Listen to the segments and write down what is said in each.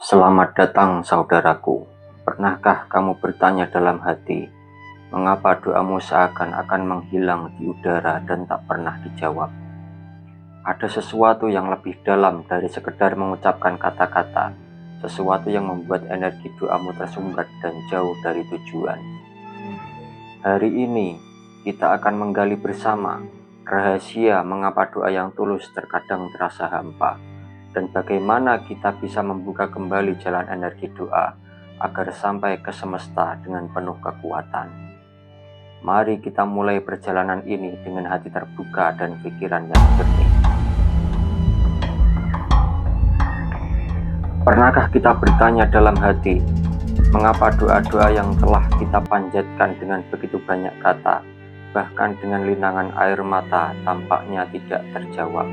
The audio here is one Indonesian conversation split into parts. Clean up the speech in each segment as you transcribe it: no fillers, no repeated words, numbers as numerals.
Selamat datang saudaraku. Pernahkah kamu bertanya dalam hati, mengapa doamu seakan-akan menghilang di udara dan tak pernah dijawab? Ada sesuatu yang lebih dalam dari sekedar mengucapkan kata-kata, sesuatu yang membuat energi doamu tersumbat dan jauh dari tujuan. Hari ini, kita akan menggali bersama rahasia mengapa doa yang tulus terkadang terasa hampa, dan bagaimana kita bisa membuka kembali jalan energi doa agar sampai ke semesta dengan penuh kekuatan. Mari kita mulai perjalanan ini dengan hati terbuka dan pikiran yang jernih. Pernahkah kita bertanya dalam hati, mengapa doa-doa yang telah kita panjatkan dengan begitu banyak kata, bahkan dengan linangan air mata, tampaknya tidak terjawab?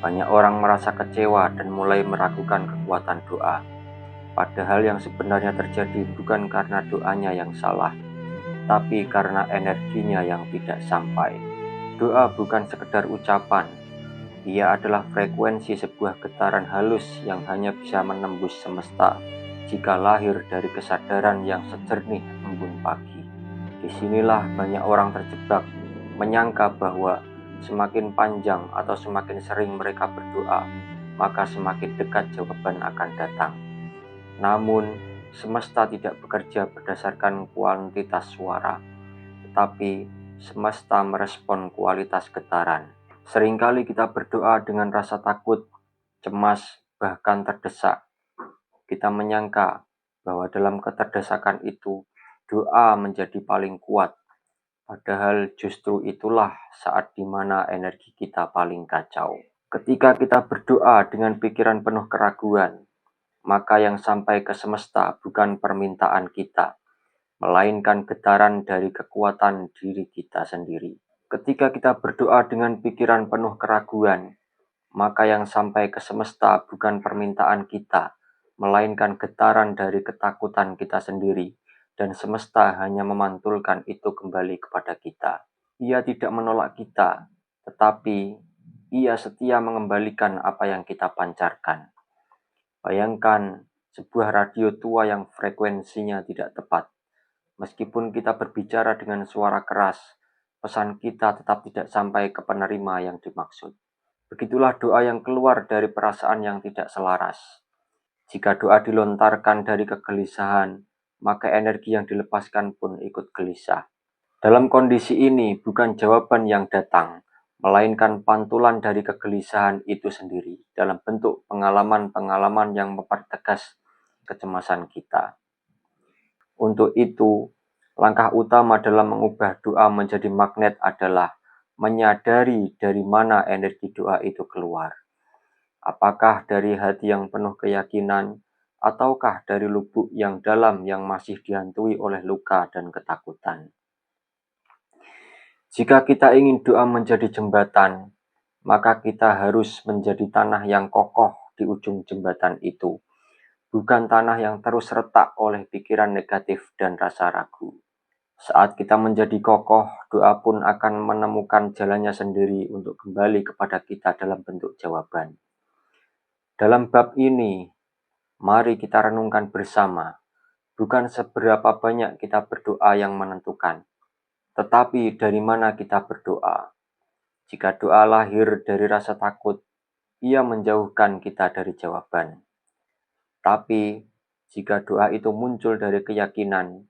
Banyak orang merasa kecewa dan mulai meragukan kekuatan doa. Padahal yang sebenarnya terjadi bukan karena doanya yang salah, tapi karena energinya yang tidak sampai. Doa bukan sekedar ucapan, ia adalah frekuensi sebuah getaran halus yang hanya bisa menembus semesta jika lahir dari kesadaran yang sejernih embun pagi. Disinilah banyak orang terjebak, menyangka bahwa semakin panjang atau semakin sering mereka berdoa, maka semakin dekat jawaban akan datang. Namun, semesta tidak bekerja berdasarkan kuantitas suara, tetapi semesta merespon kualitas getaran. Seringkali kita berdoa dengan rasa takut, cemas, bahkan terdesak. Kita menyangka bahwa dalam keterdesakan itu, doa menjadi paling kuat. Padahal justru itulah saat dimana energi kita paling kacau. Ketika kita berdoa dengan pikiran penuh keraguan, maka yang sampai ke semesta bukan permintaan kita, melainkan getaran dari kekuatan diri kita sendiri. Ketika kita berdoa dengan pikiran penuh keraguan, maka yang sampai ke semesta bukan permintaan kita, melainkan getaran dari ketakutan kita sendiri, dan semesta hanya memantulkan itu kembali kepada kita. Ia tidak menolak kita, tetapi ia setia mengembalikan apa yang kita pancarkan. Bayangkan sebuah radio tua yang frekuensinya tidak tepat. Meskipun kita berbicara dengan suara keras, pesan kita tetap tidak sampai ke penerima yang dimaksud. Begitulah doa yang keluar dari perasaan yang tidak selaras. Jika doa dilontarkan dari kegelisahan, maka energi yang dilepaskan pun ikut gelisah. Dalam kondisi ini, bukan jawaban yang datang, melainkan pantulan dari kegelisahan itu sendiri dalam bentuk pengalaman-pengalaman yang mempertegas kecemasan kita. Untuk itu, langkah utama dalam mengubah doa menjadi magnet adalah menyadari dari mana energi doa itu keluar. Apakah dari hati yang penuh keyakinan, ataukah dari lubuk yang dalam yang masih dihantui oleh luka dan ketakutan? Jika kita ingin doa menjadi jembatan, maka kita harus menjadi tanah yang kokoh di ujung jembatan itu, bukan tanah yang terus retak oleh pikiran negatif dan rasa ragu. Saat kita menjadi kokoh, doa pun akan menemukan jalannya sendiri untuk kembali kepada kita dalam bentuk jawaban. Dalam bab ini, mari kita renungkan bersama, bukan seberapa banyak kita berdoa yang menentukan, tetapi dari mana kita berdoa. Jika doa lahir dari rasa takut, ia menjauhkan kita dari jawaban. Tapi, jika doa itu muncul dari keyakinan,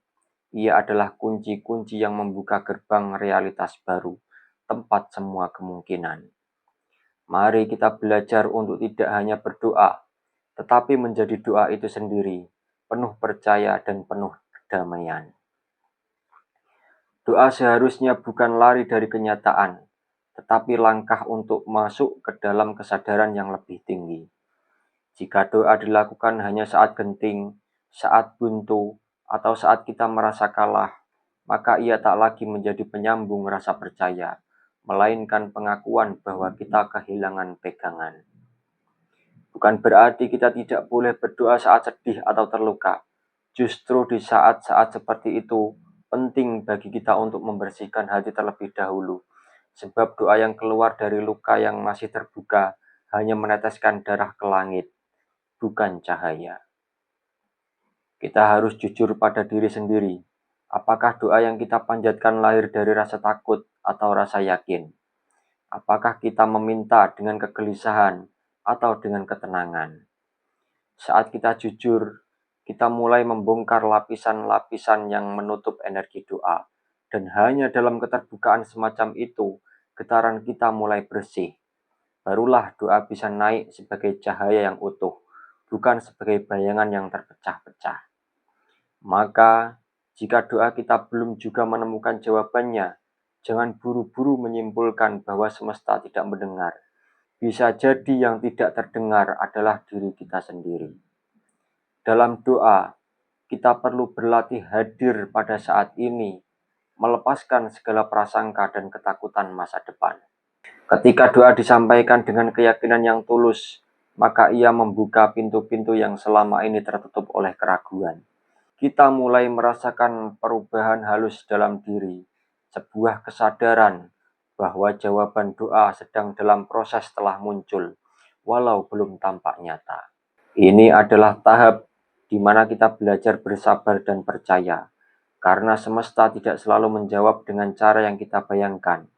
ia adalah kunci-kunci yang membuka gerbang realitas baru, tempat semua kemungkinan. Mari kita belajar untuk tidak hanya berdoa, tetapi menjadi doa itu sendiri, penuh percaya dan penuh kedamaian. Doa seharusnya bukan lari dari kenyataan, tetapi langkah untuk masuk ke dalam kesadaran yang lebih tinggi. Jika doa dilakukan hanya saat genting, saat buntu, atau saat kita merasa kalah, maka ia tak lagi menjadi penyambung rasa percaya, melainkan pengakuan bahwa kita kehilangan pegangan. Bukan berarti kita tidak boleh berdoa saat sedih atau terluka. Justru di saat-saat seperti itu, penting bagi kita untuk membersihkan hati terlebih dahulu. Sebab doa yang keluar dari luka yang masih terbuka hanya meneteskan darah ke langit. bukan cahaya. Kita harus jujur pada diri sendiri. Apakah doa yang kita panjatkan lahir dari rasa takut atau rasa yakin? Apakah kita meminta dengan kegelisahan atau dengan ketenangan? Saat kita jujur, kita mulai membongkar lapisan-lapisan yang menutup energi doa. Dan hanya dalam keterbukaan semacam itu, getaran kita mulai bersih. Barulah doa bisa naik sebagai cahaya yang utuh, bukan sebagai bayangan yang terpecah-pecah. Maka, jika doa kita belum juga menemukan jawabannya, jangan buru-buru menyimpulkan bahwa semesta tidak mendengar. Bisa jadi yang tidak terdengar adalah diri kita sendiri. Dalam doa, kita perlu berlatih hadir pada saat ini, melepaskan segala prasangka dan ketakutan masa depan. Ketika doa disampaikan dengan keyakinan yang tulus, maka ia membuka pintu-pintu yang selama ini tertutup oleh keraguan. Kita mulai merasakan perubahan halus dalam diri, sebuah kesadaran bahwa jawaban doa sedang dalam proses telah muncul, walau belum tampak nyata. Ini adalah tahap di mana kita belajar bersabar dan percaya, karena semesta tidak selalu menjawab dengan cara yang kita bayangkan.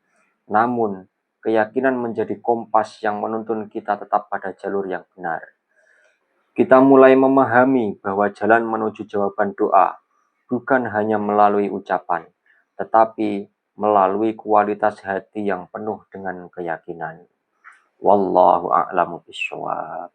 Namun, keyakinan menjadi kompas yang menuntun kita tetap pada jalur yang benar. Kita mulai memahami bahwa jalan menuju jawaban doa bukan hanya melalui ucapan, tetapi melalui kualitas hati yang penuh dengan keyakinan. Wallahu a'lamu bishawab.